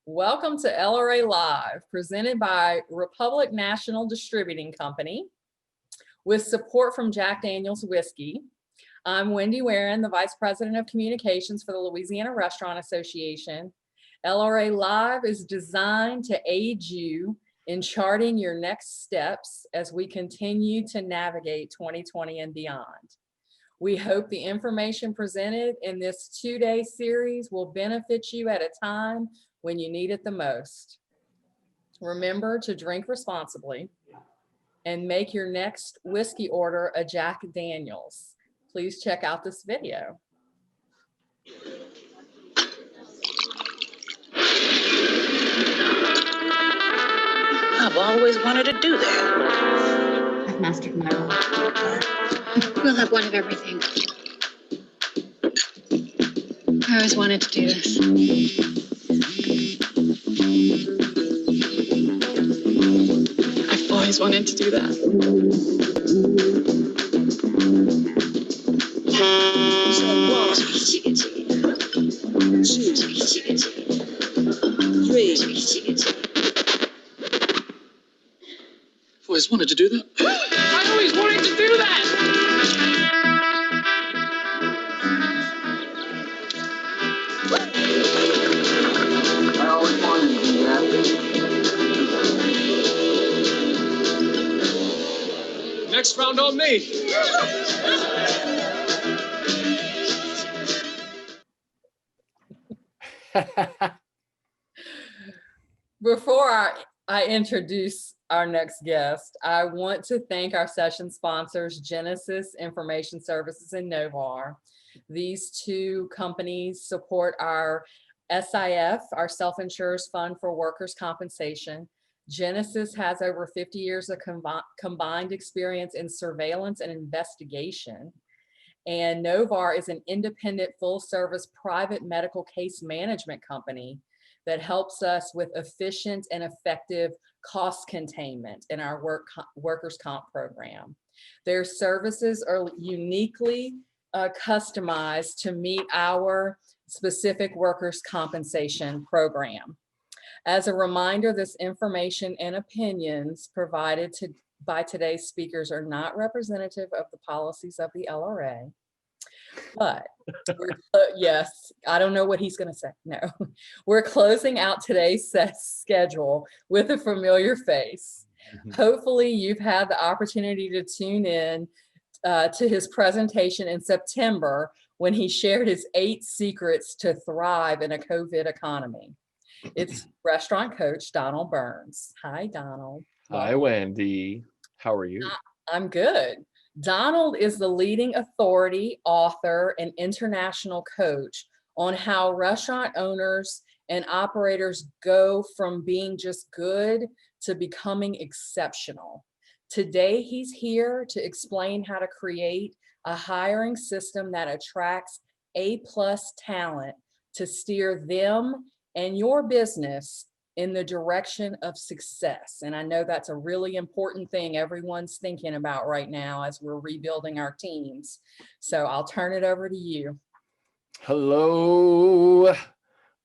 Welcome to LRA Live, presented by Republic National Distributing Company, with support from Jack Daniel's Whiskey. I'm Wendy Warren, the Vice President of Communications for the Louisiana Restaurant Association. LRA Live is designed to aid you in charting your next steps as we continue to navigate 2020 and beyond. We hope the information presented in this two-day series will benefit you at a time when you need it the most. Remember to drink responsibly and make your next whiskey order a Jack Daniel's. Please check out this video. I've always wanted to do that. I've mastered my role. We'll have one of everything. I always wanted to do this. I've always wanted to do that. So one, I've always wanted to do that. I always wanted to do that! I always wanted to do that. Next round on me. Before I introduce our next guest, I want to thank our session sponsors, Genesis Information Services and Novar. These two companies support our SIF, our Self-Insurers Fund for Workers' Compensation. Genesis has over 50 years of combined experience in surveillance and investigation. And Novar is an independent full-service private medical case management company that helps us with efficient and effective cost containment in our workers' comp program. Their services are uniquely customized to meet our specific workers' compensation program. As a reminder, this information and opinions provided by today's speakers are not representative of the policies of the LRA. But yes, I don't know what he's going to say. No, we're closing out today's schedule with a familiar face. Hopefully you've had the opportunity to tune in to his presentation in September when he shared his 8 secrets to thrive in a COVID economy. It's restaurant coach Donald Burns. Hi, Donald. Hi, Wendy. How are you? I'm good. Donald is the leading authority, author, and international coach on how restaurant owners and operators go from being just good to becoming exceptional. Today, he's here to explain how to create a hiring system that attracts A+ talent to steer them and your business in the direction of success. And I know that's a really important thing everyone's thinking about right now as we're rebuilding our teams. So I'll turn it over to you. Hello,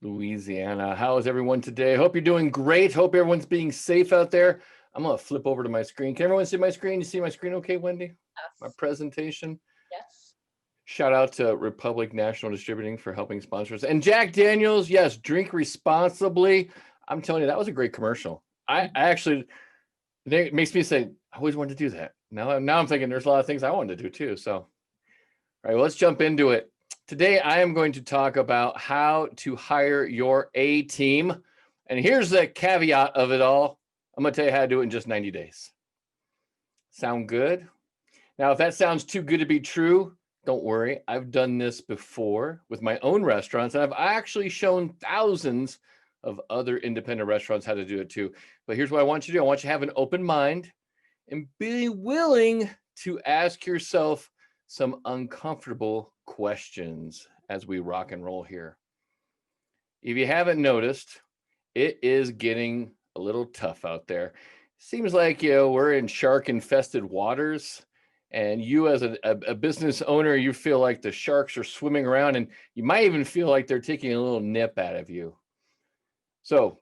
Louisiana. How is everyone today? Hope you're doing great. Hope everyone's being safe out there. I'm gonna flip over to my screen. Can everyone see my screen? You see my screen okay, Wendy? Yes. My presentation? Yes. Shout out to Republic National Distributing for helping sponsors. And Jack Daniel's, yes, drink responsibly. I'm telling you, that was a great commercial. I actually, it makes me say, I always wanted to do that. Now I'm thinking there's a lot of things I wanted to do too. So, all right, well, let's jump into it. Today, I am going to talk about how to hire your A team. And here's the caveat of it all. I'm going to tell you how to do it in just 90 days. Sound good? Now, if that sounds too good to be true, don't worry. I've done this before with my own restaurants, and I've actually shown thousands of other independent restaurants how to do it too. But here's what I want you to do. I want you to have an open mind and be willing to ask yourself some uncomfortable questions as we rock and roll here. If you haven't noticed, it is getting a little tough out there. Seems like, we're in shark infested waters, and you as a business owner, you feel like the sharks are swimming around, and you might even feel like they're taking a little nip out of you. So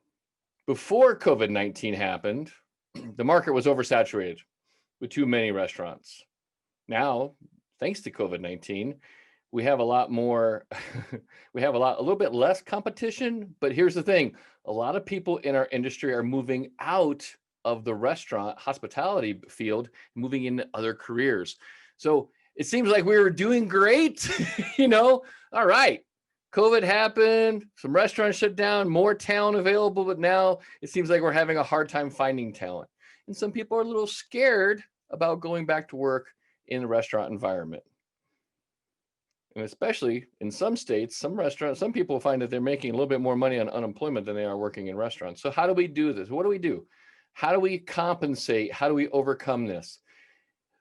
before COVID-19 happened, the market was oversaturated with too many restaurants. Now, thanks to COVID-19, we have a lot more, a little bit less competition, but here's the thing. A lot of people in our industry are moving out of the restaurant hospitality field, moving into other careers. So it seems like we were doing great, all right. COVID happened, some restaurants shut down, more talent available, but now it seems like we're having a hard time finding talent. And some people are a little scared about going back to work in the restaurant environment. And especially in some states, some people find that they're making a little bit more money on unemployment than they are working in restaurants. So how do we do this? What do we do? How do we compensate? How do we overcome this?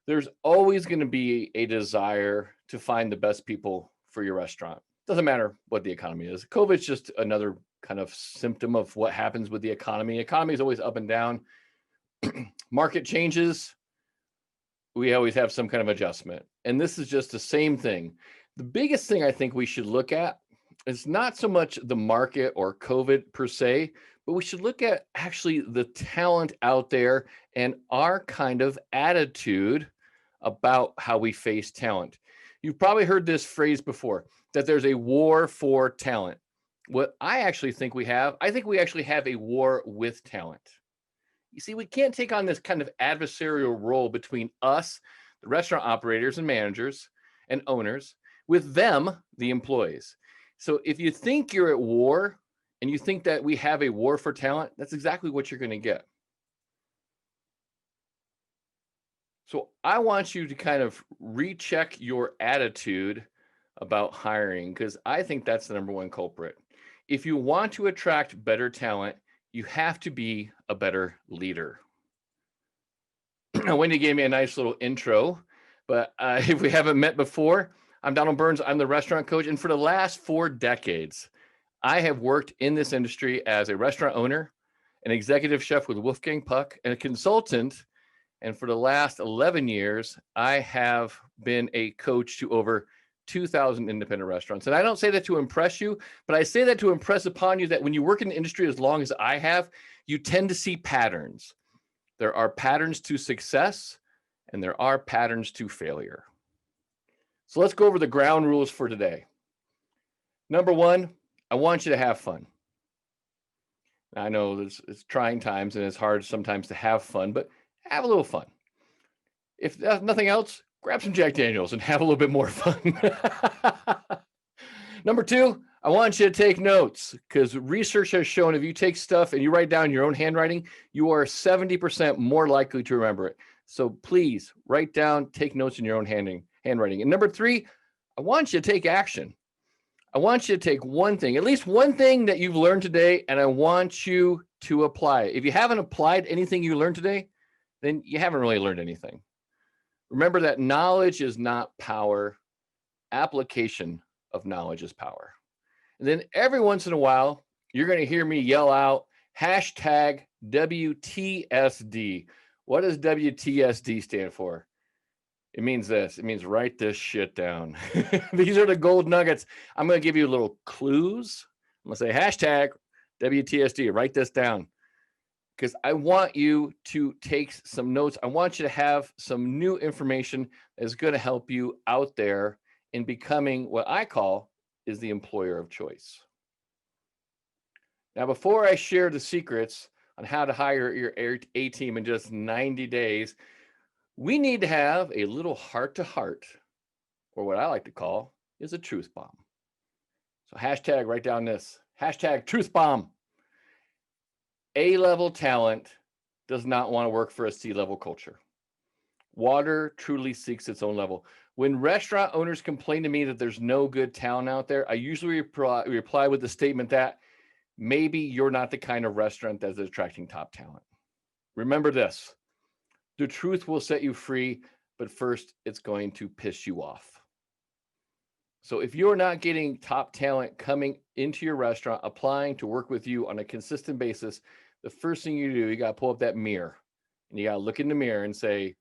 There's always going to be a desire to find the best people for your restaurant. Doesn't matter what the economy is. COVID's just another kind of symptom of what happens with the economy. Economy is always up and down. Market changes. We always have some kind of adjustment. And this is just the same thing. The biggest thing I think we should look at is not so much the market or COVID per se, but we should look at actually the talent out there and our kind of attitude about how we face talent. You've probably heard this phrase before, that there's a war for talent. What I actually think we have a war with talent. You see, we can't take on this kind of adversarial role between us, the restaurant operators and managers and owners, with them, the employees. So if you think you're at war and you think that we have a war for talent, that's exactly what you're going to get. So I want you to kind of recheck your attitude about hiring, because I think that's the number one culprit. If you want to attract better talent, you have to be a better leader. Wendy gave me a nice little intro, but if we haven't met before, I'm Donald Burns. I'm the restaurant coach. And for the last 4 decades, I have worked in this industry as a restaurant owner, an executive chef with Wolfgang Puck, and a consultant. And for the last 11 years, I have been a coach to over 2,000 independent restaurants. And I don't say that to impress you, but I say that to impress upon you that when you work in the industry as long as I have, you tend to see patterns. There are patterns to success and there are patterns to failure. So let's go over the ground rules for today. Number 1, I want you to have fun. I know it's trying times and it's hard sometimes to have fun, but have a little fun. If nothing else, grab some Jack Daniels and have a little bit more fun. Number 2, I want you to take notes, because research has shown if you take stuff and you write down your own handwriting, you are 70% more likely to remember it. So please write down, take notes in your own handwriting. And number 3, I want you to take action. I want you to take one thing, at least one thing that you've learned today, and I want you to apply it. If you haven't applied anything you learned today, then you haven't really learned anything. Remember that knowledge is not power. Application of knowledge is power. And then every once in a while, you're going to hear me yell out hashtag WTSD. What does WTSD stand for? It means this. It means write this shit down. These are the gold nuggets. I'm going to give you little clues. I'm going to say hashtag WTSD. Write this down, because I want you to take some notes. I want you to have some new information that's going to help you out there in becoming what I call is the employer of choice. Now, before I share the secrets on how to hire your A team in just 90 days, we need to have a little heart-to-heart, or what I like to call is a truth bomb. So hashtag, write down this, hashtag truth bomb. A-level talent does not want to work for a C-level culture. Water truly seeks its own level. When restaurant owners complain to me that there's no good talent out there, I usually reply with the statement that maybe you're not the kind of restaurant that's attracting top talent. Remember this, the truth will set you free, but first it's going to piss you off. So if you're not getting top talent coming into your restaurant, applying to work with you on a consistent basis, the first thing you do, you got to pull up that mirror and you got to look in the mirror and say,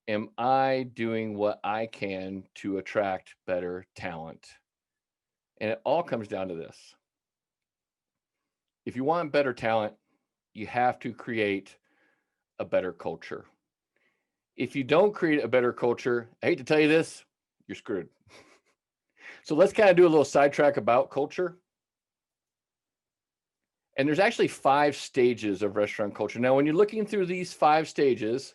am I doing what I can to attract better talent? And it all comes down to this. if you want better talent, you have to create a better culture. If you don't create a better culture, I hate to tell you this, you're screwed. So let's kind of do a little sidetrack about culture. And there's actually 5 stages of restaurant culture. Now, when you're looking through these 5 stages,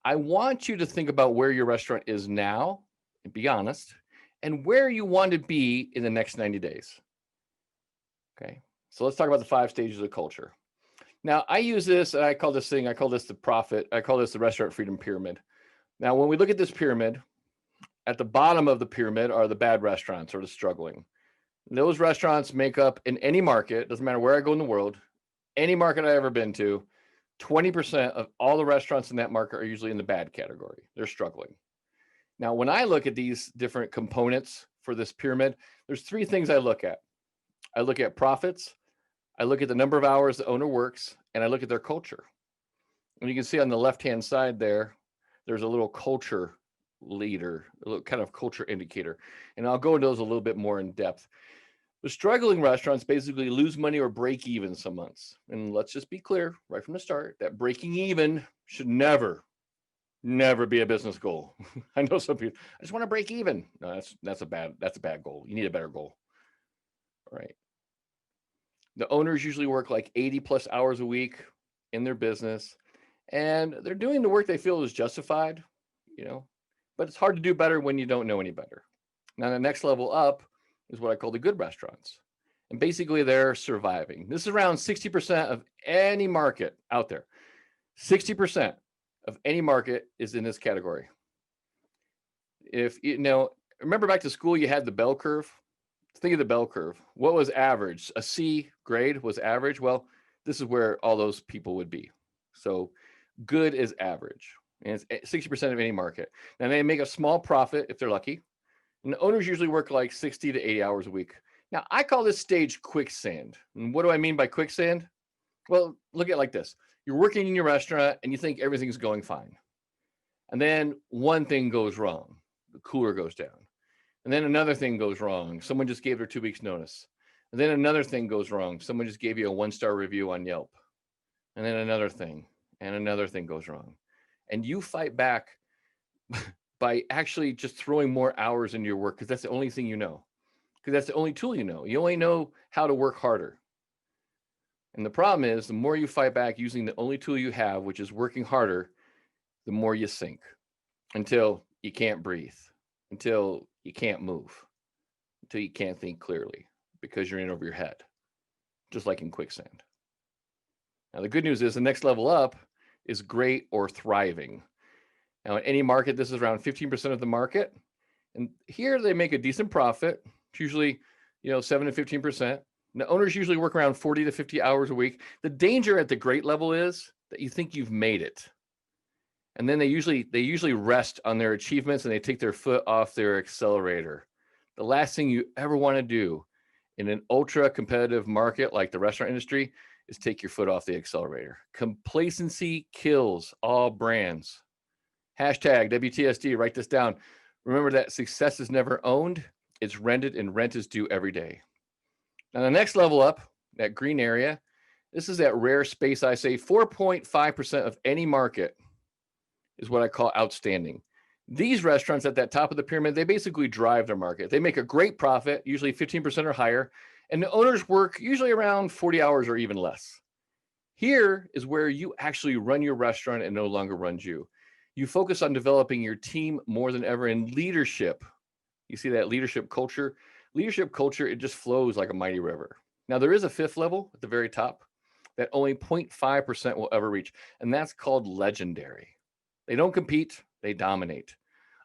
I want you to think about where your restaurant is now, and be honest, and where you want to be in the next 90 days. Okay, so let's talk about the 5 stages of culture. Now, I use this, and I call this the restaurant freedom pyramid. Now, when we look at this pyramid, at the bottom of the pyramid are the bad restaurants or the struggling. Those restaurants make up, in any market, doesn't matter where I go in the world, any market I've ever been to, 20% of all the restaurants in that market are usually in the bad category. They're struggling. Now, when I look at these different components for this pyramid, there's 3 things I look at. I look at profits, I look at the number of hours the owner works, and I look at their culture. And you can see on the left-hand side there, there's a little culture leader, a little kind of culture indicator. And I'll go into those a little bit more in depth. The struggling restaurants basically lose money or break even some months. And let's just be clear right from the start that breaking even should never be a business goal. I know some people, I just want to break even. No, that's a bad goal. You need a better goal. All right. The owners usually work like 80 plus hours a week in their business, and they're doing the work they feel is justified, but it's hard to do better when you don't know any better. Now, the next level up is what I call the good restaurants. And basically they're surviving. This is around 60% of any market out there. 60% of any market is in this category. If remember back to school, you had the bell curve. Think of the bell curve. What was average? A C grade was average. Well, this is where all those people would be. So good is average. And it's 60% of any market. Now they make a small profit if they're lucky. And the owners usually work like 60 to 80 hours a week. Now I call this stage quicksand. And what do I mean by quicksand? Well, look at it like this. You're working in your restaurant and you think everything's going fine. And then one thing goes wrong. The cooler goes down. And then another thing goes wrong. Someone just gave their 2 weeks notice. And then another thing goes wrong. Someone just gave you a 1-star review on Yelp. And then another thing goes wrong. And you fight back by actually just throwing more hours into your work because that's the only thing you know. Because that's the only tool you know. You only know how to work harder. And the problem is the more you fight back using the only tool you have, which is working harder, the more you sink until you can't breathe, until you can't move, until you can't think clearly because you're in over your head, just like in quicksand. Now, the good news is the next level up is great or thriving. Now, in any market, this is around 15% of the market. And here they make a decent profit. It's usually, 7 to 15%. The owners usually work around 40 to 50 hours a week. The danger at the great level is that you think you've made it. And then they usually rest on their achievements and they take their foot off their accelerator. The last thing you ever want to do in an ultra competitive market like the restaurant industry is take your foot off the accelerator. Complacency kills all brands. Hashtag WTSD, write this down. Remember that success is never owned, it's rented, and rent is due every day. Now the next level up, that green area, this is that rare space I say 4.5% of any market is what I call outstanding. These restaurants at that top of the pyramid, they basically drive their market. They make a great profit, usually 15% or higher, and the owners work usually around 40 hours or even less. Here is where you actually run your restaurant and no longer runs you. You focus on developing your team more than ever in leadership. You see that leadership culture? Leadership culture, it just flows like a mighty river. Now, there is a 5th level at the very top that only 0.5% will ever reach, and that's called legendary. They don't compete, they dominate.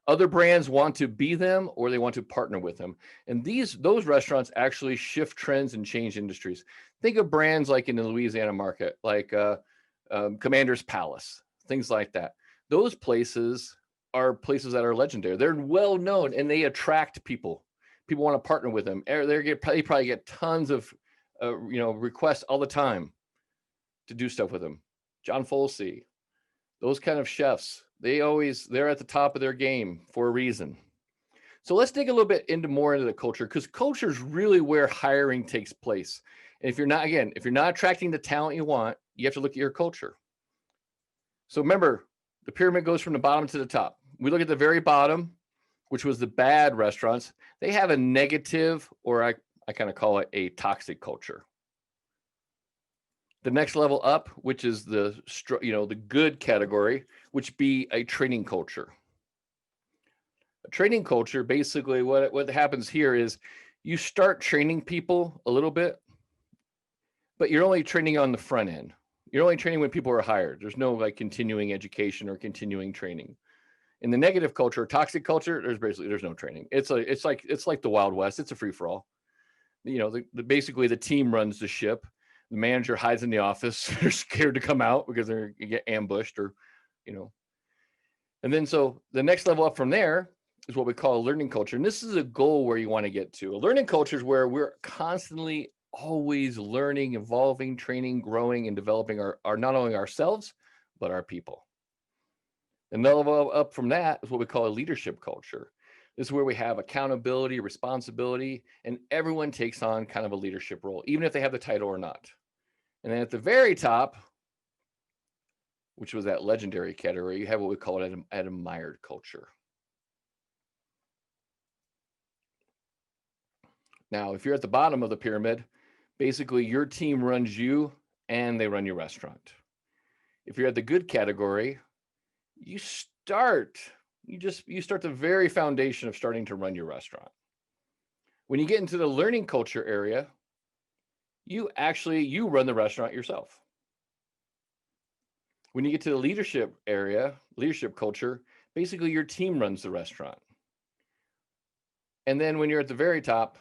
Other brands want to be them or they want to partner with them. And those restaurants actually shift trends and change industries. Think of brands like in the Louisiana market, like Commander's Palace, things like that. Those places are places that are legendary. They're well known and they attract people. People want to partner with them. They probably get tons of requests all the time to do stuff with them. John Folsey, those kind of chefs, they're at the top of their game for a reason. So let's dig a little bit more into the culture, because culture is really where hiring takes place. And if you're not, again, if you're not attracting the talent you want, you have to look at your culture. So remember, the pyramid goes from the bottom to the top. We look at the very bottom, which was the bad restaurants. They have a negative, or I kind of call it a toxic culture. The next level up, which is the good category, which be a training culture. A training culture, basically what happens here is you start training people a little bit, but you're only training on the front end. You're only training when people are hired. There's no like continuing education or continuing training. In the negative culture, toxic culture, there's no training. It's like the Wild West. It's a free for all. Basically the team runs the ship. The manager hides in the office. They're scared to come out because they're gonna get ambushed And then so the next level up from there is what we call a learning culture. And this is a goal where you want to get to. A learning culture is where we're constantly always learning, evolving, training, growing, and developing our not only ourselves, but our people. And the level up from that is what we call a leadership culture. This is where we have accountability, responsibility, and everyone takes on kind of a leadership role, even if they have the title or not. And then at the very top, which was that legendary category, you have what we call an admired culture. Now, if you're at the bottom of the pyramid, basically your team runs you and they run your restaurant. If you're at the good category, you start the very foundation of starting to run your restaurant. When you get into the learning culture area, you run the restaurant yourself. When you get to the leadership area, leadership culture, basically your team runs the restaurant. And then when you're at the very top,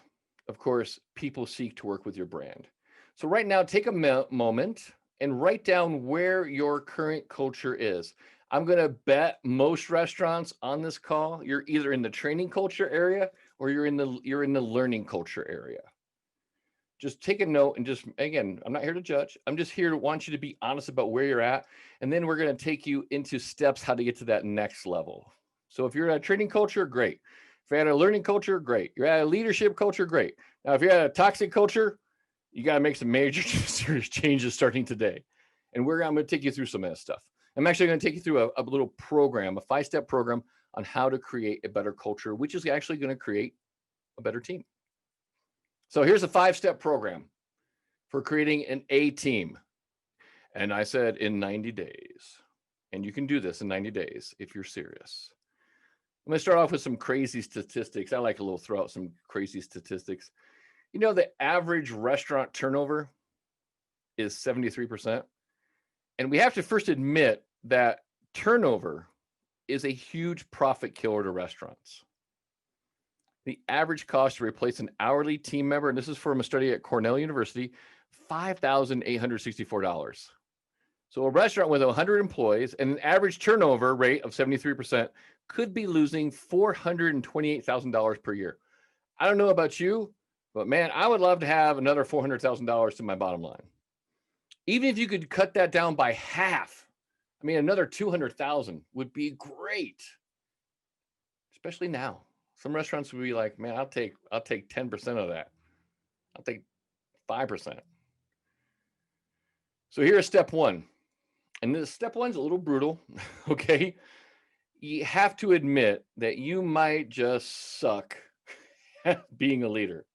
of course, people seek to work with your brand. So right now, take a moment and write down where your current culture is. I'm going to bet most restaurants on this call, you're either in the training culture area or you're in the learning culture area. Just take a note and again, I'm not here to judge. I'm just here to want you to be honest about where you're at. And then we're going to take you into steps how to get to that next level. So if you're at a training culture, great. If you're at a learning culture, great. You're at a leadership culture, great. Now, if you're at a toxic culture, you got to make some major changes starting today. And I'm going to take you through some of that stuff. I'm actually going to take you through a little program, a 5-step program on how to create a better culture, which is actually going to create a better team. So here's a 5-step program for creating an A team. And I said in 90 days. And you can do this in 90 days if you're serious. I'm going to start off with some crazy statistics. I like to throw out some crazy statistics. You know, the average restaurant turnover is 73%. And we have to first admit that turnover is a huge profit killer to restaurants. The average cost to replace an hourly team member, and this is from a study at Cornell University, $5,864. So a restaurant with 100 employees and an average turnover rate of 73% could be losing $428,000 per year. I don't know about you, but man, I would love to have another $400,000 to my bottom line. Even if you could cut that down by half, I mean, another 200,000 would be great, especially now. Some restaurants would be like, man, I'll take 10% of that. I'll take 5%. So here's step one. And this step one's a little brutal, okay? You have to admit that you might just suck at being a leader.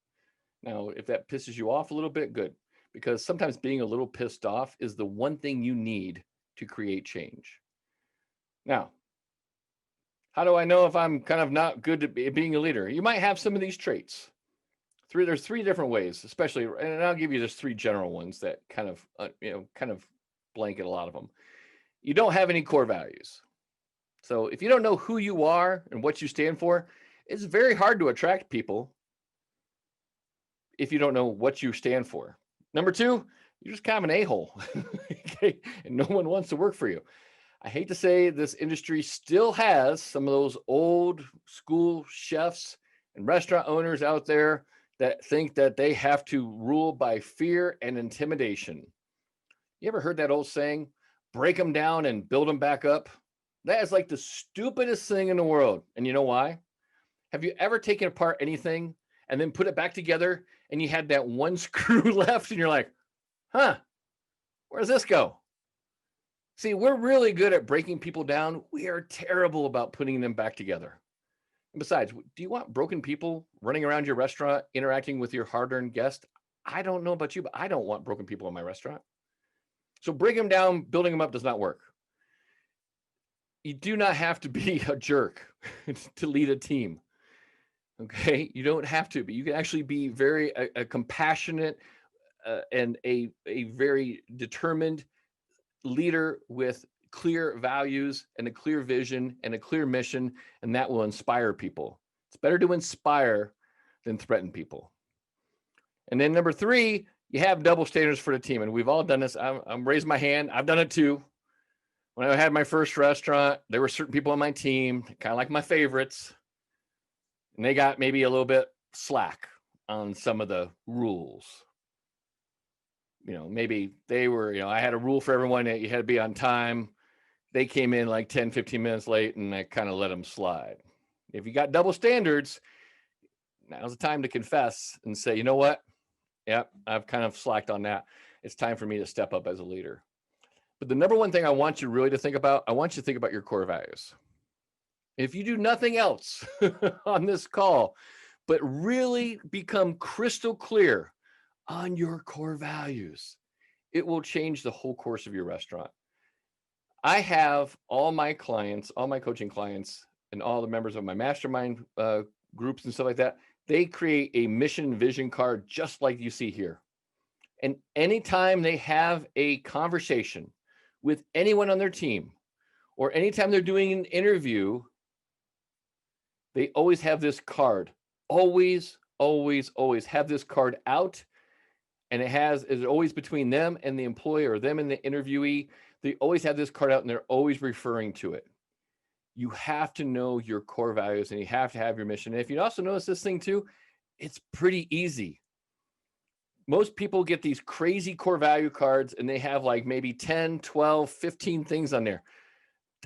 Now, if that pisses you off a little bit, good. Because sometimes being a little pissed off is the one thing you need to create change. Now, how do I know if I'm kind of not good at being a leader? You might have some of these traits. There's 3 different ways, especially, and I'll give you just 3 general ones that kind of blanket a lot of them. You don't have any core values. So if you don't know who you are and what you stand for, it's very hard to attract people if you don't know what you stand for. Number 2, you're just kind of an a-hole, okay? And no one wants to work for you. I hate to say this industry still has some of those old school chefs and restaurant owners out there that think that they have to rule by fear and intimidation. You ever heard that old saying, break them down and build them back up? That is like the stupidest thing in the world. And you know why? Have you ever taken apart anything and then put it back together and you had that one screw left and you're like, huh, where does this go? See, we're really good at breaking people down. We are terrible about putting them back together. And besides, do you want broken people running around your restaurant, interacting with your hard-earned guest? I don't know about you, but I don't want broken people in my restaurant. So breaking them down, building them up does not work. You do not have to be a jerk to lead a team. Okay, you don't have to, but you can actually be very a compassionate and a very determined leader with clear values and a clear vision and a clear mission, and that will inspire people. It's better to inspire than threaten people. And then number 3, you have double standards for the team, and we've all done this. I'm raising my hand. I've done it too. When I had my first restaurant, there were certain people on my team, kind of like my favorites, and they got maybe a little bit slack on some of the rules. You know, maybe they were, I had a rule for everyone that you had to be on time. They came in like 10, 15 minutes late, and I kind of let them slide. If you got double standards, now's the time to confess and say, you know what? Yep, I've kind of slacked on that. It's time for me to step up as a leader. But the number one thing I want you really to think about, I want you to think about your core values. If you do nothing else on this call, but really become crystal clear on your core values, it will change the whole course of your restaurant. I have all my clients, all my coaching clients, and all the members of my mastermind groups and stuff like that, they create a mission vision card just like you see here. And anytime they have a conversation with anyone on their team, or anytime they're doing an interview, they always have this card. Always, always, always have this card out. And it's always between them and the employee, or them and the interviewee. They always have this card out, and they're always referring to it. You have to know your core values, and you have to have your mission. And if you also notice this thing too, it's pretty easy. Most people get these crazy core value cards, and they have like maybe 10, 12, 15 things on there.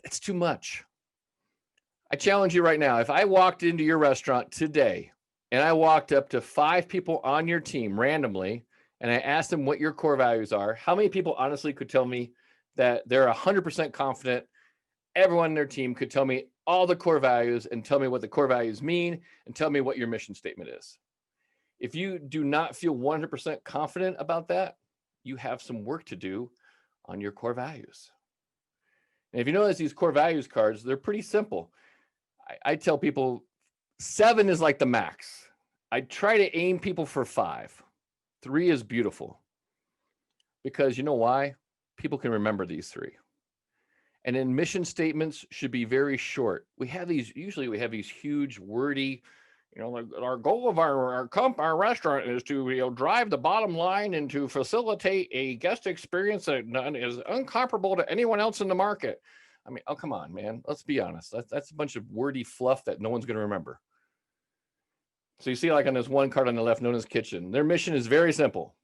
It's too much. I challenge you right now. If I walked into your restaurant today and I walked up to 5 people on your team randomly, and I asked them what your core values are, how many people honestly could tell me that they're 100% confident? Everyone in their team could tell me all the core values and tell me what the core values mean and tell me what your mission statement is. If you do not feel 100% confident about that, you have some work to do on your core values. And if you notice these core values cards, they're pretty simple. I tell people 7 is like the max. I try to aim people for 5. 3 is beautiful. Because you know why? People can remember these 3. And then mission statements should be very short. Usually we have these huge wordy, like our goal of our restaurant is to drive the bottom line and to facilitate a guest experience that is incomparable to anyone else in the market. I mean, oh, come on, man. Let's be honest. That's a bunch of wordy fluff that no one's going to remember. So you see, like on this one card on the left, known as Kitchen, their mission is very simple.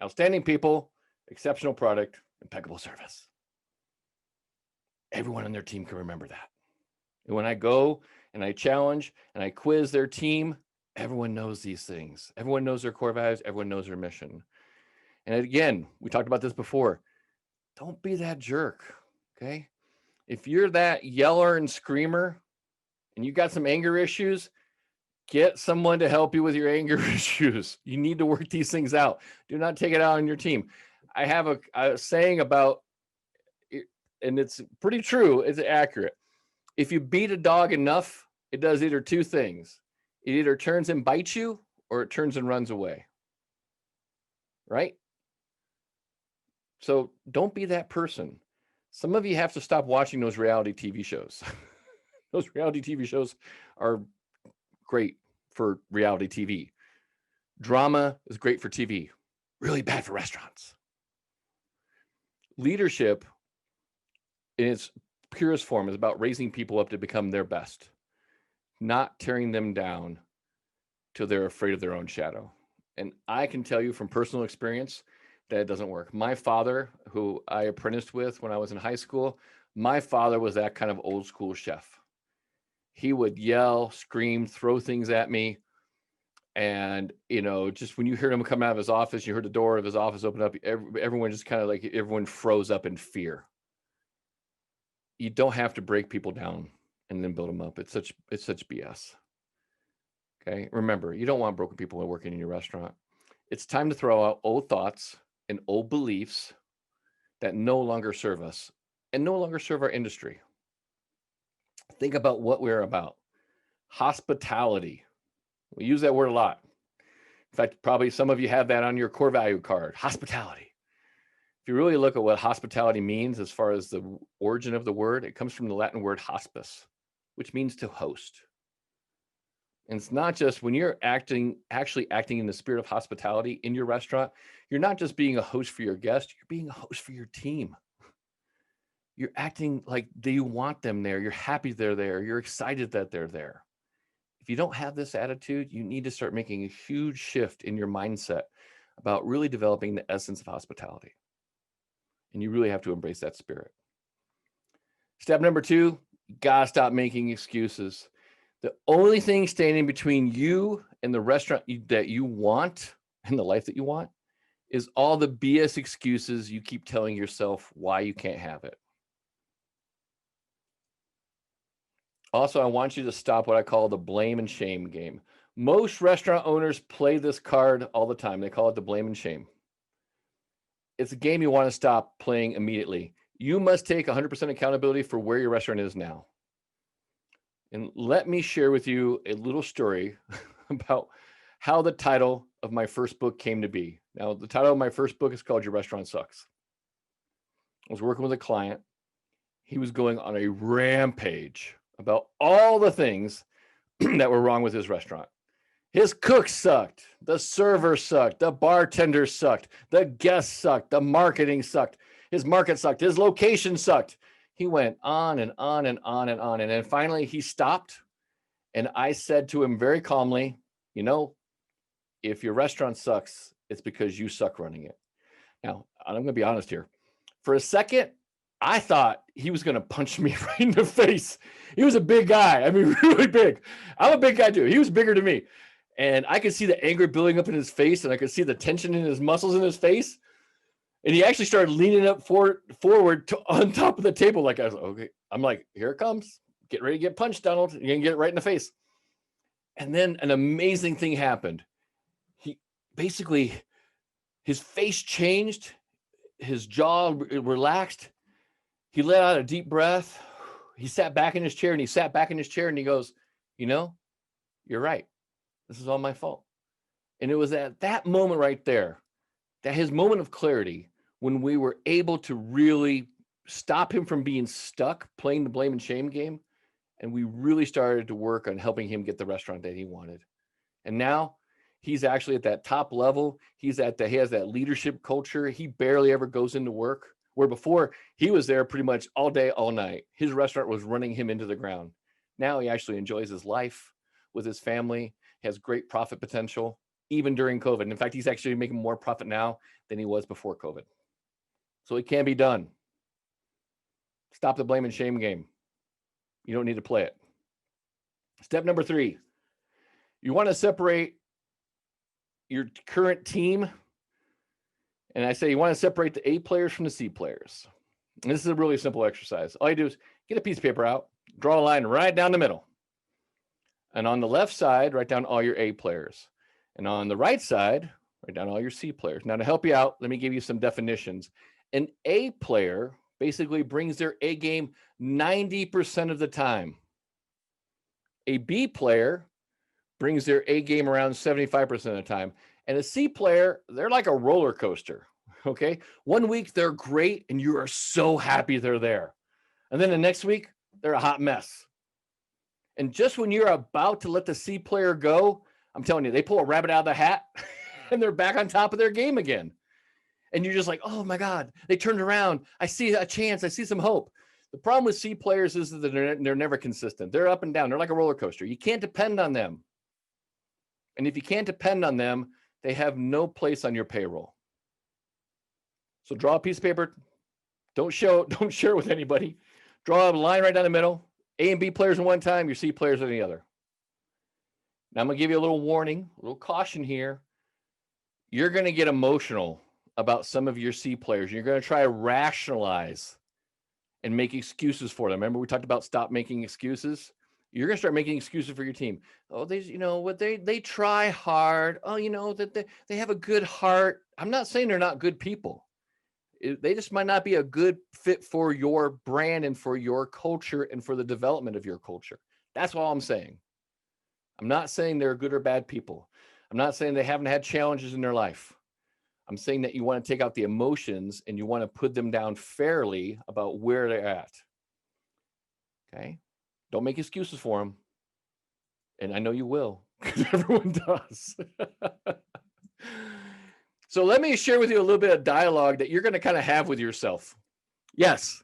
Outstanding people, exceptional product, impeccable service. Everyone on their team can remember that. And when I go and I challenge and I quiz their team, everyone knows these things. Everyone knows their core values. Everyone knows their mission. And again, we talked about this before. Don't be that jerk, okay? If you're that yeller and screamer and you got some anger issues, get someone to help you with your anger issues. You need to work these things out. Do not take it out on your team. I have a saying about, and it's pretty true, it's accurate. If you beat a dog enough, it does either 2 things. It either turns and bites you, or it turns and runs away. Right? So don't be that person. Some of you have to stop watching those reality TV shows. Those reality TV shows are great for reality TV. Drama is great for TV, really bad for restaurants. Leadership in its purest form is about raising people up to become their best, not tearing them down till they're afraid of their own shadow. And I can tell you from personal experience that it doesn't work. My father, who I apprenticed with when I was in high school, my father was that kind of old school chef. He would yell, scream, throw things at me. And, just when you heard him come out of his office, you heard the door of his office open up, everyone just kind of like, everyone froze up in fear. You don't have to break people down and then build them up. It's such BS. Okay. Remember, you don't want broken people working in your restaurant. It's time to throw out old thoughts and old beliefs that no longer serve us and no longer serve our industry. Think about what we're about. Hospitality. We use that word a lot. In fact, probably some of you have that on your core value card, hospitality. If you really look at what hospitality means as far as the origin of the word, it comes from the Latin word hospice, which means to host. And it's not just when you're actually acting in the spirit of hospitality in your restaurant, you're not just being a host for your guest, you're being a host for your team. You're acting like you want them there. You're happy they're there. You're excited that they're there. If you don't have this attitude, you need to start making a huge shift in your mindset about really developing the essence of hospitality. And you really have to embrace that spirit. Step number 2, you gotta stop making excuses. The only thing standing between you and the restaurant that you want and the life that you want is all the BS excuses you keep telling yourself why you can't have it. Also, I want you to stop what I call the blame and shame game. Most restaurant owners play this card all the time. They call it the blame and shame. It's a game you want to stop playing immediately. You must take 100% accountability for where your restaurant is now. And let me share with you a little story about how the title of my first book came to be. Now, the title of my first book is called Your Restaurant Sucks. I was working with a client. He was going on a rampage about all the things that were wrong with his restaurant. His cook sucked, the server sucked, the bartender sucked, the guests sucked, the marketing sucked, his market sucked, his location sucked. He went on and on and on and on. And then finally he stopped. And I said to him very calmly, if your restaurant sucks, it's because you suck running it. Now, I'm going to be honest here. For a second, I thought he was going to punch me right in the face. He was a big guy. I mean, really big. I'm a big guy too. He was bigger than me. And I could see the anger building up in his face, and I could see the tension in his muscles in his face. And he actually started leaning up forward on top of the table. Like I was okay. I'm like, here it comes. Get ready to get punched, Donald. You're going to get it right in the face. And then an amazing thing happened. He basically, his face changed. His jaw relaxed. He let out a deep breath. He sat back in his chair and he goes, you're right. This is all my fault. And it was at that moment right there, that his moment of clarity, when we were able to really stop him from being stuck playing the blame and shame game. And we really started to work on helping him get the restaurant that he wanted. And now he's actually at that top level. He has that leadership culture. He barely ever goes into work, where before he was there pretty much all day, all night. His restaurant was running him into the ground. Now he actually enjoys his life with his family, has great profit potential, even during COVID. And in fact, he's actually making more profit now than he was before COVID. So it can be done. Stop the blame and shame game. You don't need to play it. Step number 3, you want to separate your current team. And I say you want to separate the A players from the C players. And this is a really simple exercise. All you do is get a piece of paper out, draw a line right down the middle. And on the left side, write down all your A players. And on the right side, write down all your C players. Now, to help you out, let me give you some definitions. An A player basically brings their A game 90% of the time. A B player brings their A game around 75% of the time. And a C player, they're like a roller coaster, okay? One week, they're great, and you are so happy they're there. And then the next week, they're a hot mess. And just when you're about to let the C player go, I'm telling you, they pull a rabbit out of the hat, and they're back on top of their game again. And you're just like, oh, my God, they turned around. I see a chance. I see some hope. The problem with C players is that they're never consistent. They're up and down. They're like a roller coaster. You can't depend on them. And if you can't depend on them, they have no place on your payroll. So draw a piece of paper. Don't share it with anybody. Draw a line right down the middle. A and B players in one time, your C players in the other. Now I'm gonna give you a little warning, a little caution here. You're gonna get emotional about some of your C players. You're gonna try to rationalize and make excuses for them. Remember, we talked about stop making excuses. You're gonna start making excuses for your team. Oh, they, you know what, they try hard. Oh, you know that they have a good heart. I'm not saying they're not good people. They just might not be a good fit for your brand and for your culture and for the development of your culture. That's all I'm saying. I'm not saying they're good or bad people. I'm not saying they haven't had challenges in their life. I'm saying that you want to take out the emotions and you want to put them down fairly about where they're at. Okay? Don't make excuses for them. And I know you will, because everyone does. So let me share with you a little bit of dialogue that you're going to kind of have with yourself. Yes,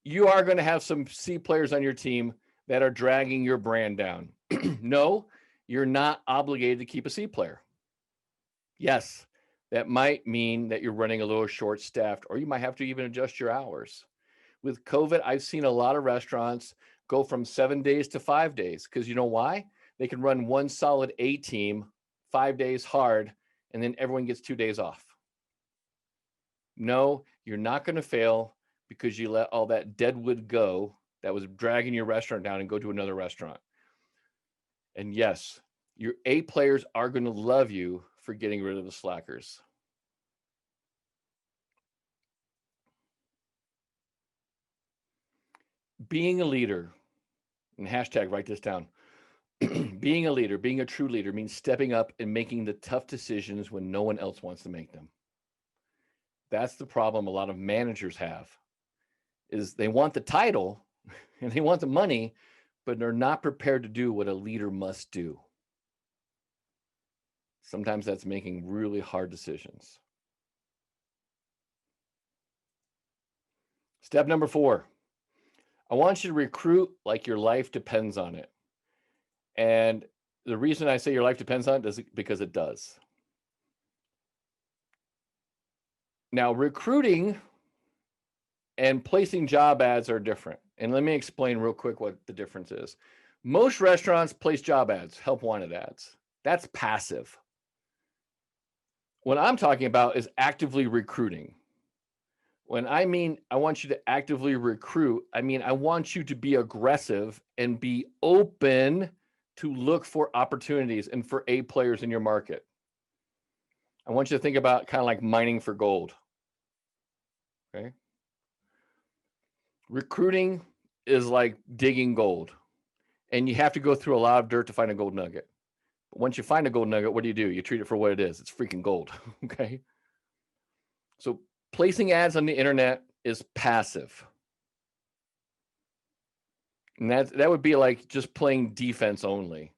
you are going to have some C players on your team that are dragging your brand down. No, you're not obligated to keep a C player. Yes, that might mean that you're running a little short staffed, or you might have to even adjust your hours. With COVID, I've seen a lot of restaurants go from 7 days to 5 days because you know why? They can run one solid A team 5 days hard, and then everyone gets 2 days off. No, you're not going to fail because you let all that deadwood go that was dragging your restaurant down and go to another restaurant. And yes, your A players are going to love you for getting rid of the slackers. Being a leader, and hashtag write this down. Being a leader, being a true leader means stepping up and making the tough decisions when no one else wants to make them. That's the problem a lot of managers have, is they want the title and they want the money, but they're not prepared to do what a leader must do. Sometimes that's making really hard decisions. Step number 4, I want you to recruit like your life depends on it. And the reason I say your life depends on it is because it does. Now, recruiting and placing job ads are different. And let me explain real quick what the difference is. Most restaurants place job ads, help wanted ads. That's passive. What I'm talking about is actively recruiting. When I mean I want you to actively recruit, I mean I want you to be aggressive and be open to look for opportunities and for A players in your market. I want you to think about kind of like mining for gold. Okay. Recruiting is like digging gold, and you have to go through a lot of dirt to find a gold nugget. But once you find a gold nugget, what do? You treat it for what it is. It's freaking gold. Okay. So placing ads on the internet is passive. And that would be like just playing defense only.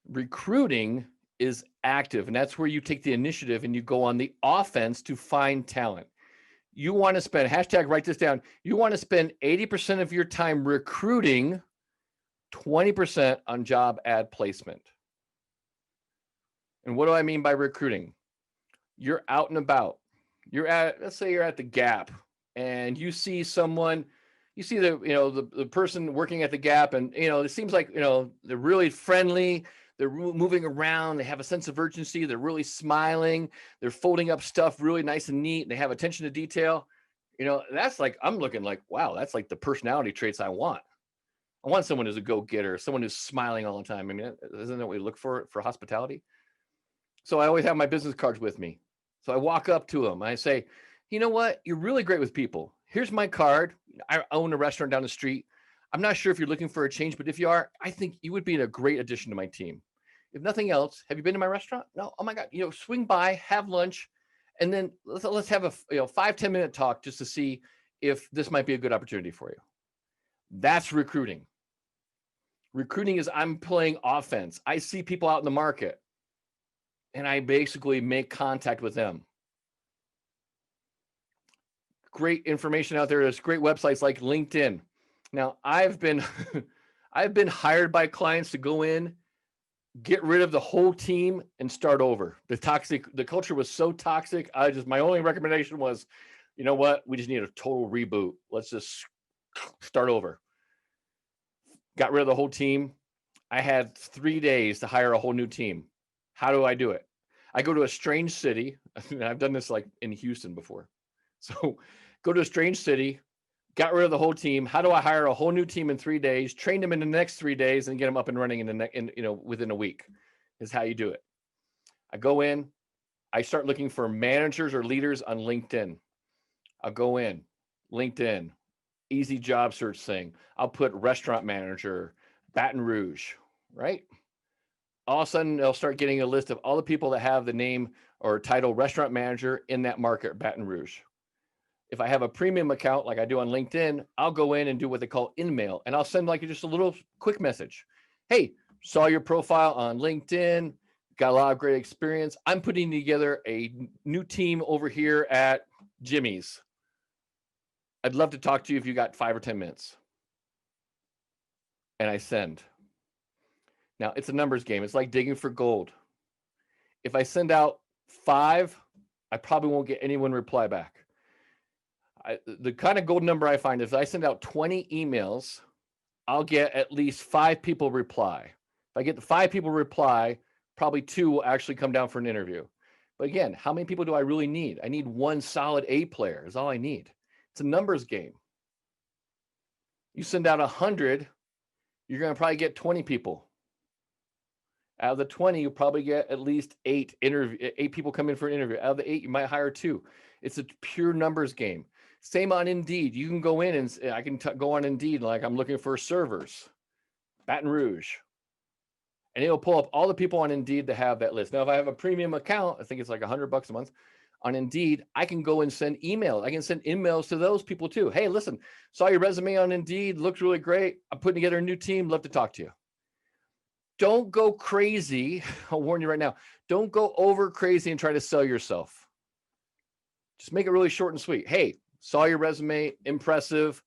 Recruiting is active, and that's where you take the initiative and you go on the offense to find talent. You want to spend, hashtag write this down, you want to spend 80% of your time recruiting, 20% on job ad placement. And what do I mean by recruiting? You're out and about. You're at, let's say you're at the Gap and you see someone, you see the person working at the Gap, and it seems like they're really friendly, they're moving around, they have a sense of urgency, they're really smiling, they're folding up stuff really nice and neat, and they have attention to detail. That's like, I'm looking like, wow, that's like the personality traits I want. I want someone who's a go-getter, someone who's smiling all the time. I mean, isn't that what we look for hospitality? So I always have my business cards with me. So I walk up to them. I say, you know what? You're really great with people. Here's my card. I own a restaurant down the street. I'm not sure if you're looking for a change, but if you are, I think you would be a great addition to my team. If nothing else, have you been to my restaurant? No. Oh my God. Swing by, have lunch, and then let's have a 5-10 minute talk just to see if this might be a good opportunity for you. That's recruiting. Recruiting is I'm playing offense. I see people out in the market, and I basically make contact with them. Great information out there. There's great websites like LinkedIn. Now, I've been hired by clients to go in, get rid of the whole team, and start over. The culture was so toxic. My only recommendation was, you know what? We just need a total reboot. Let's just start over. Got rid of the whole team. I had 3 days to hire a whole new team. How do I do it? I go to a strange city. I've done this like in Houston before. So go to a strange city, got rid of the whole team. How do I hire a whole new team in 3 days, train them in the next 3 days, and get them up and running within a week? Is how you do it. I go in, I start looking for managers or leaders on LinkedIn. I'll go in, LinkedIn, easy job search thing. I'll put restaurant manager, Baton Rouge, right? All of a sudden, they'll start getting a list of all the people that have the name or title restaurant manager in that market, Baton Rouge. If I have a premium account like I do on LinkedIn, I'll go in and do what they call in-mail, and I'll send like just a little quick message. Hey, saw your profile on LinkedIn, got a lot of great experience. I'm putting together a new team over here at Jimmy's. I'd love to talk to you if you got 5 or 10 minutes. And I send. Now, it's a numbers game. It's like digging for gold. If I send out 5, I probably won't get anyone reply back. The kind of gold number I find is if I send out 20 emails, I'll get at least 5 people reply. If I get the 5 people reply, probably 2 will actually come down for an interview. But again, how many people do I really need? I need 1 solid A player is all I need. It's a numbers game. You send out 100, you're going to probably get 20 people. Out of the 20, you'll probably get at least 8 people come in for an interview. Out of the 8, you might hire 2. It's a pure numbers game. Same on Indeed. You can go in and I can go on Indeed like I'm looking for servers, Baton Rouge. And it'll pull up all the people on Indeed that have that list. Now, if I have a premium account, I think it's like $100 a month on Indeed, I can go and send emails. I can send emails to those people too. Hey, listen, saw your resume on Indeed. Looks really great. I'm putting together a new team. Love to talk to you. Don't go crazy. I'll warn you right now. Don't go over crazy and try to sell yourself. Just make it really short and sweet. Hey, saw your resume, impressive.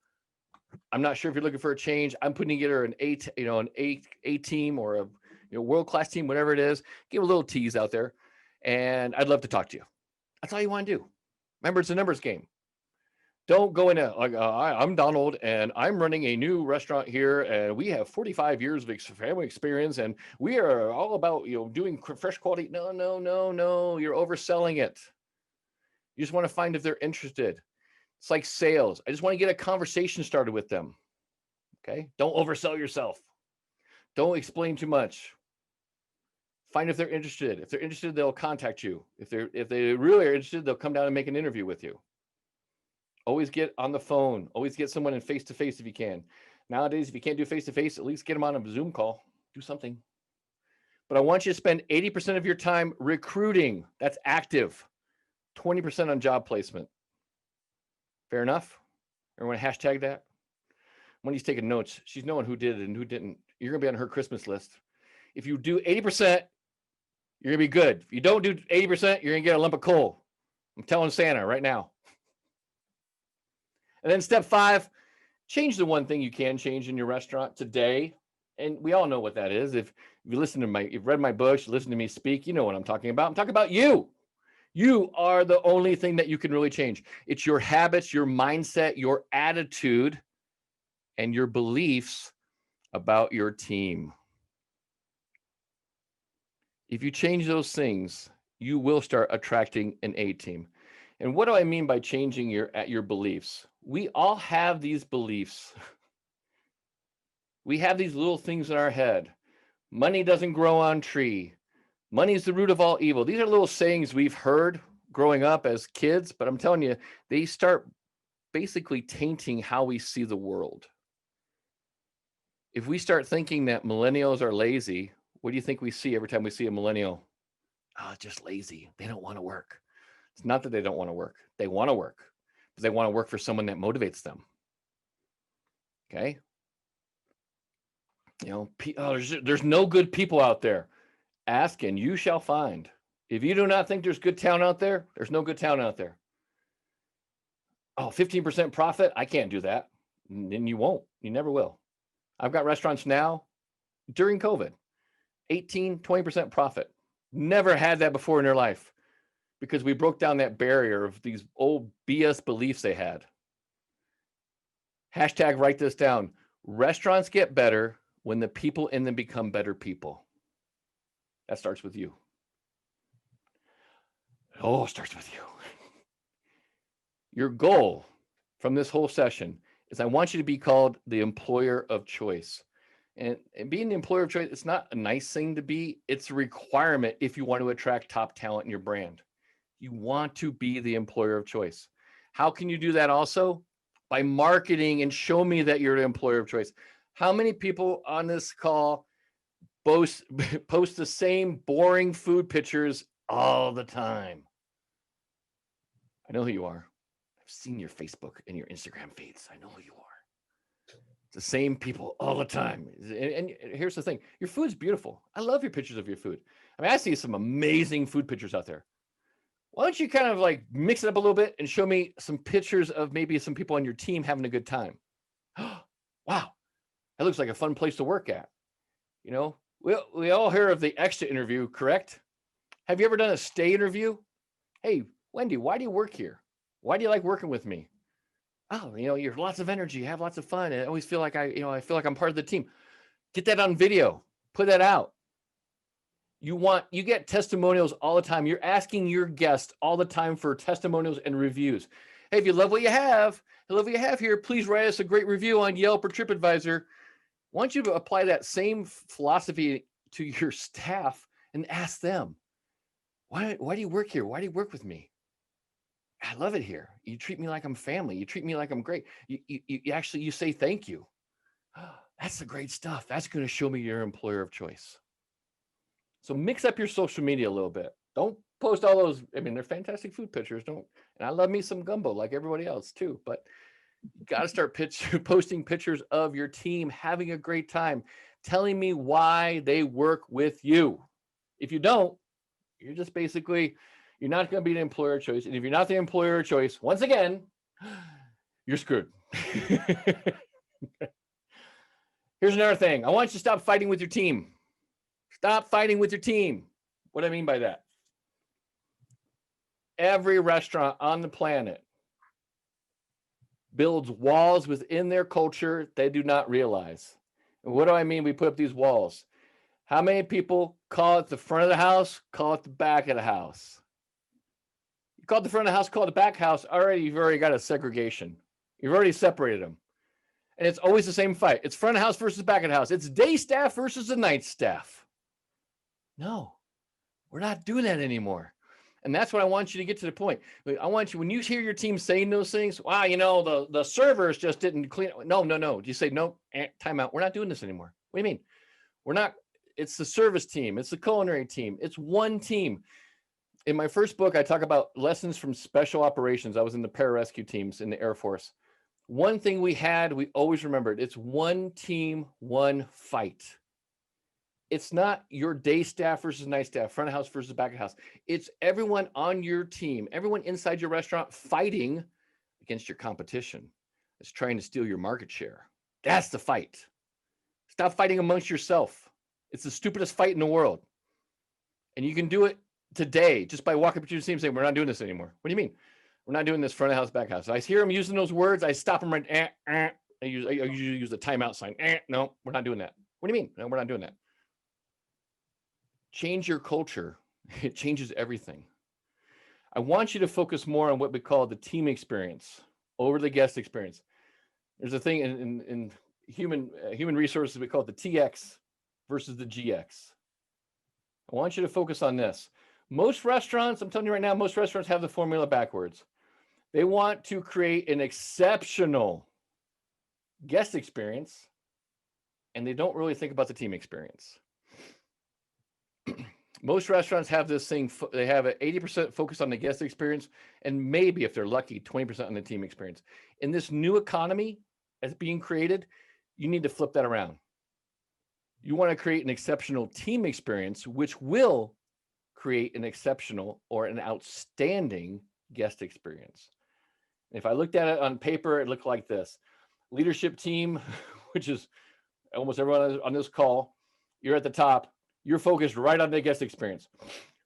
I'm not sure if you're looking for a change. I'm putting together an A team or a world-class team, whatever it is. Give a little tease out there, and I'd love to talk to you. That's all you want to do. Remember, it's a numbers game. Don't go in like I'm Donald, and I'm running a new restaurant here, and we have 45 years of family experience, and we are all about doing fresh quality. No. You're overselling it. You just want to find if they're interested. It's like sales. I just want to get a conversation started with them. Okay? Don't oversell yourself. Don't explain too much. Find if they're interested. If they're interested, they'll contact you. If they really are interested, they'll come down and make an interview with you. Always get on the phone. Always get someone in face-to-face if you can. Nowadays, if you can't do face-to-face, at least get them on a Zoom call. Do something. But I want you to spend 80% of your time recruiting. That's active. 20% on job placement. Fair enough? Everyone hashtag that? When he's taking notes, she's knowing who did it and who didn't. You're going to be on her Christmas list. If you do 80%, you're going to be good. If you don't do 80%, you're going to get a lump of coal. I'm telling Santa right now. And then step 5, change the one thing you can change in your restaurant today. And we all know what that is. If you you've read my books, you listen to me speak, you know what I'm talking about. I'm talking about you. You are the only thing that you can really change. It's your habits, your mindset, your attitude, and your beliefs about your team. If you change those things, you will start attracting an A team. And what do I mean by changing your beliefs? We all have these beliefs. We have these little things in our head. Money doesn't grow on tree. Money is the root of all evil. These are little sayings we've heard growing up as kids, but I'm telling you, they start basically tainting how we see the world. If we start thinking that millennials are lazy, what do you think we see every time we see a millennial? Oh, just lazy. They don't want to work. It's not that they don't want to work. They want to work, but they want to work for someone that motivates them. Okay? There's no good people out there. Ask and you shall find. If you do not think there's good talent out there, there's no good talent out there. Oh, 15% profit? I can't do that. And you won't. You never will. I've got restaurants now during COVID, 18, 20% profit. Never had that before in their life because we broke down that barrier of these old BS beliefs they had. Hashtag write this down. Restaurants get better when the people in them become better people. That starts with you. It all starts with you. Your goal from this whole session is I want you to be called the employer of choice. And being the employer of choice, it's not a nice thing to be. It's a requirement if you want to attract top talent in your brand. You want to be the employer of choice. How can you do that also? By marketing and show me that you're the employer of choice. How many people on this call post the same boring food pictures all the time? I know who you are. I've seen your Facebook and your Instagram feeds. I know who you are. It's the same people all the time. And here's the thing. Your food's beautiful. I love your pictures of your food. I mean, I see some amazing food pictures out there. Why don't you kind of like mix it up a little bit and show me some pictures of maybe some people on your team having a good time? Wow, that looks like a fun place to work at. You know, we all hear of the exit interview, correct? Have you ever done a stay interview? Hey, Wendy, why do you work here? Why do you like working with me? Oh, you know, you're lots of energy, you have lots of fun. And I always feel like I feel like I'm part of the team. Get that on video, put that out. You get testimonials all the time. You're asking your guests all the time for testimonials and reviews. Hey, if you love what you have, here, please write us a great review on Yelp or TripAdvisor. I want you to apply that same philosophy to your staff and ask them, why do you work here? Why do you work with me? I love it here. You treat me like I'm family. You treat me like I'm great. You say thank you. That's the great stuff. That's going to show me your employer of choice. So mix up your social media a little bit. Don't post all those. I mean, they're fantastic food pictures. And I love me some gumbo like everybody else too. But you got to start posting pictures of your team having a great time, telling me why they work with you. If you don't, you're just basically, you're not going to be the employer of choice. And if you're not the employer of choice, once again, you're screwed. Here's another thing. I want you to stop fighting with your team. Stop fighting with your team. What do I mean by that? Every restaurant on the planet builds walls within their culture they do not realize. And what do I mean we put up these walls? How many people call it the front of the house, call it the back of the house? You call it the front of the house, call it the back house, you've already got a segregation. You've already separated them. And it's always the same fight. It's front of the house versus back of the house. It's day staff versus the night staff. No, we're not doing that anymore. And that's what I want you to get to the point. I want you, when you hear your team saying those things, wow, you know, the servers just didn't clean. No. You say, no, time out. We're not doing this anymore. What do you mean? We're not, it's the service team. It's the culinary team. It's one team. In my first book, I talk about lessons from special operations. I was in the pararescue teams in the Air Force. One thing we always remembered, it's one team, one fight. It's not your day staff versus night staff, front of house versus back of house. It's everyone on your team, everyone inside your restaurant fighting against your competition. It's trying to steal your market share. That's the fight. Stop fighting amongst yourself. It's the stupidest fight in the world. And you can do it today just by walking up to your team and saying, we're not doing this anymore. What do you mean? We're not doing this front of house, back house. I hear them using those words. I stop them right. I usually use the timeout sign. No, we're not doing that. What do you mean? No, we're not doing that. Change your culture. It changes everything. I want you to focus more on what we call the team experience over the guest experience. There's a thing in human resources, we call it the TX versus the GX. I want you to focus on this. Most restaurants, I'm telling you right now, most restaurants have the formula backwards. They want to create an exceptional guest experience, and they don't really think about the team experience. Most restaurants have this thing, they have an 80% focus on the guest experience, and maybe if they're lucky, 20% on the team experience. In this new economy that's being created, you need to flip that around. You want to create an exceptional team experience, which will create an exceptional or an outstanding guest experience. If I looked at it on paper, it looked like this. Leadership team, which is almost everyone on this call, you're at the top. You're focused right on the guest experience.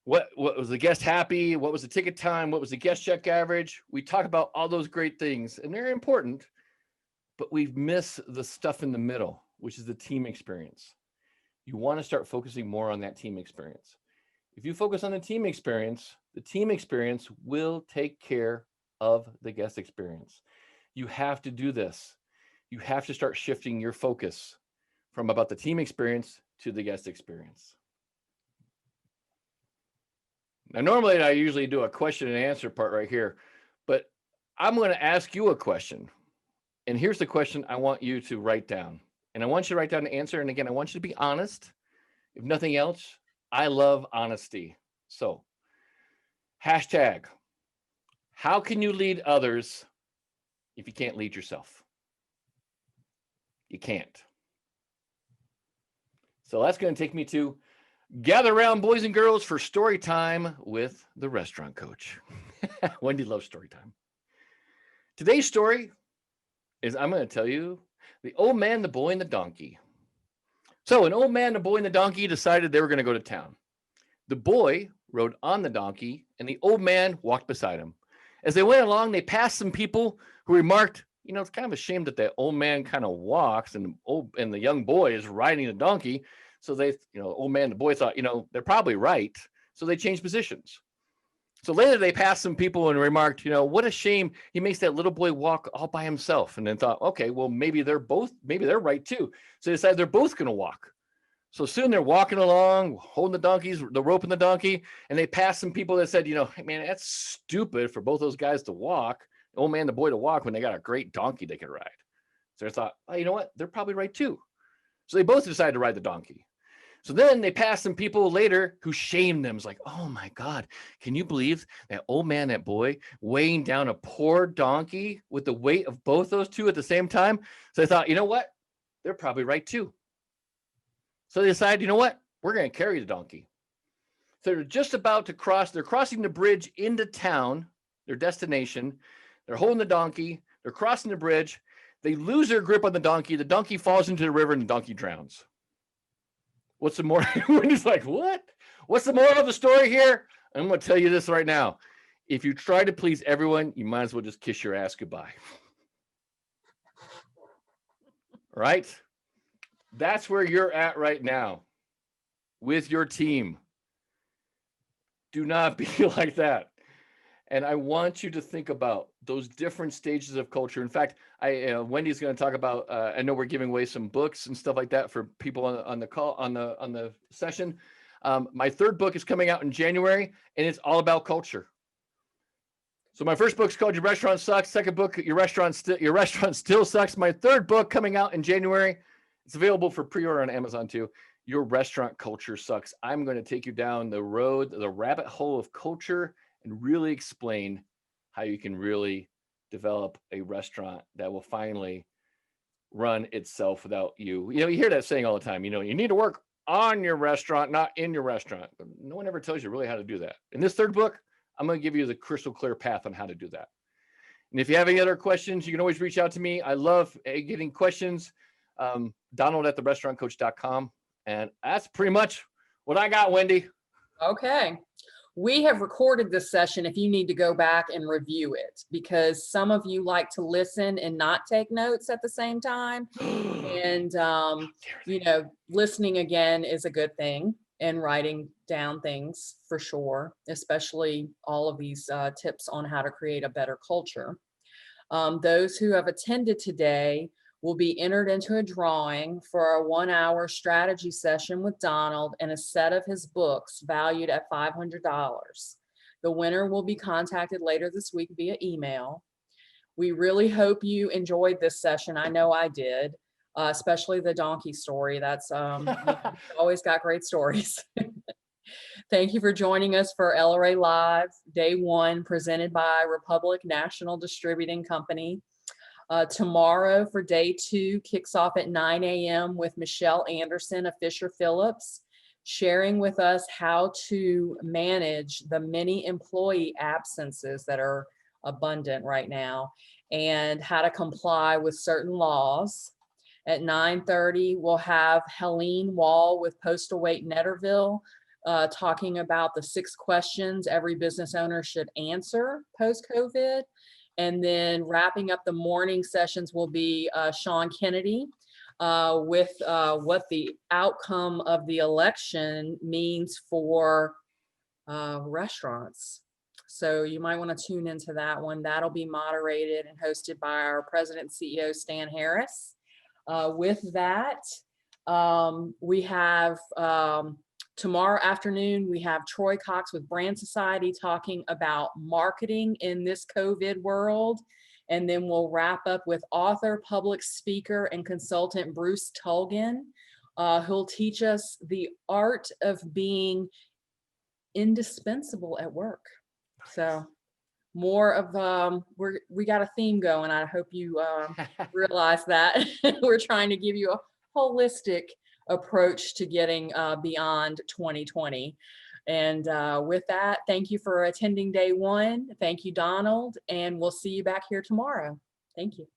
What was the guest happy? What was the ticket time? What was the guest check average? We talk about all those great things, and they're important, but we miss the stuff in the middle. which is the team experience. You want to start focusing more on that team experience. If you focus on the team experience will take care of the guest experience. You have to do this. You have to start shifting your focus from about the team experience to the guest experience. Now, normally I usually do a question and answer part right here, but I'm going to ask you a question. And here's the question I want you to write down. And I want you to write down the answer. And again, I want you to be honest. If nothing else, I love honesty. So, hashtag, how can you lead others if you can't lead yourself? You can't. So that's going to take me to gather around, boys and girls, for story time with the restaurant coach. Wendy loves story time. Today's story is, I'm going to tell you, the old man, the boy, and the donkey. So an old man, the boy, and the donkey decided they were going to go to town. The boy rode on the donkey, and the old man walked beside him. As they went along, they passed some people who remarked, you know, it's kind of a shame that the old man kind of walks and the young boy is riding the donkey. So they, you know, old man, the boy thought, you know, they're probably right. So they changed positions. So later they passed some people and remarked, you know, what a shame he makes that little boy walk all by himself. And then thought, okay, well, maybe they're right too. So they decided they're both going to walk. So soon they're walking along, holding the rope in the donkey, and they passed some people that said, you know, hey, man, that's stupid for both those guys to walk, the old man, the boy to walk when they got a great donkey they could ride. So they thought, oh, you know what? They're probably right too. So they both decided to ride the donkey. So then they passed some people later who shamed them. It's like, oh my God, can you believe that old man, that boy, weighing down a poor donkey with the weight of both those two at the same time? So they thought, you know what? They're probably right too. So they decided, you know what? We're going to carry the donkey. So they're just about to cross. They're crossing the bridge into town, their destination. They're holding the donkey. They're crossing the bridge. They lose their grip on the donkey. The donkey falls into the river and the donkey drowns. What's the moral? Wendy's like, what? What's the moral of the story here? I'm going to tell you this right now. If you try to please everyone, you might as well just kiss your ass goodbye. Right? That's where you're at right now with your team. Do not be like that. And I want you to think about those different stages of culture. In fact, Wendy's going to talk about. I know we're giving away some books and stuff like that for people on the call on the session. My third book is coming out in January, and it's all about culture. So my first book's called Your Restaurant Sucks. Second book, Your Restaurant Still Sucks. My third book coming out in January. It's available for pre-order on Amazon too. Your Restaurant Culture Sucks. I'm going to take you down the road, the rabbit hole of culture, and really explain how you can really develop a restaurant that will finally run itself without you. You know, you hear that saying all the time, you know, you need to work on your restaurant, not in your restaurant. But no one ever tells you really how to do that. In this third book, I'm going to give you the crystal clear path on how to do that. And if you have any other questions, you can always reach out to me. I love getting questions. Donald@therestaurantcoach.com. And that's pretty much what I got, Wendy. Okay. We have recorded this session if you need to go back and review it, because some of you like to listen and not take notes at the same time. And, you know, listening again is a good thing, and writing down things for sure, especially all of these tips on how to create a better culture. Those who have attended today will be entered into a drawing for a 1-hour strategy session with Donald and a set of his books valued at $500. The winner will be contacted later this week via email. We really hope you enjoyed this session. I know I did, especially the donkey story. That's always got great stories. Thank you for joining us for LRA Live Day 1, presented by Republic National Distributing Company. Tomorrow for Day 2 kicks off at 9 a.m. with Michelle Anderson of Fisher Phillips, sharing with us how to manage the many employee absences that are abundant right now and how to comply with certain laws. At 9:30, we'll have Helene Wall with Postal Wait Netterville talking about the 6 questions every business owner should answer post-COVID. And then wrapping up the morning sessions will be Sean Kennedy with what the outcome of the election means for restaurants. So you might want to tune into that one. That'll be moderated and hosted by our president and CEO, Stan Harris. With that, we have tomorrow afternoon, we have Troy Cox with Brand Society talking about marketing in this COVID world. And then we'll wrap up with author, public speaker, and consultant Bruce Tulgin, who'll teach us the art of being indispensable at work. So more of, we got a theme going. I hope you realize that. We're trying to give you a holistic approach to getting beyond 2020. And with that, thank you for attending day one. Thank you, Donald, and we'll see you back here tomorrow. Thank you.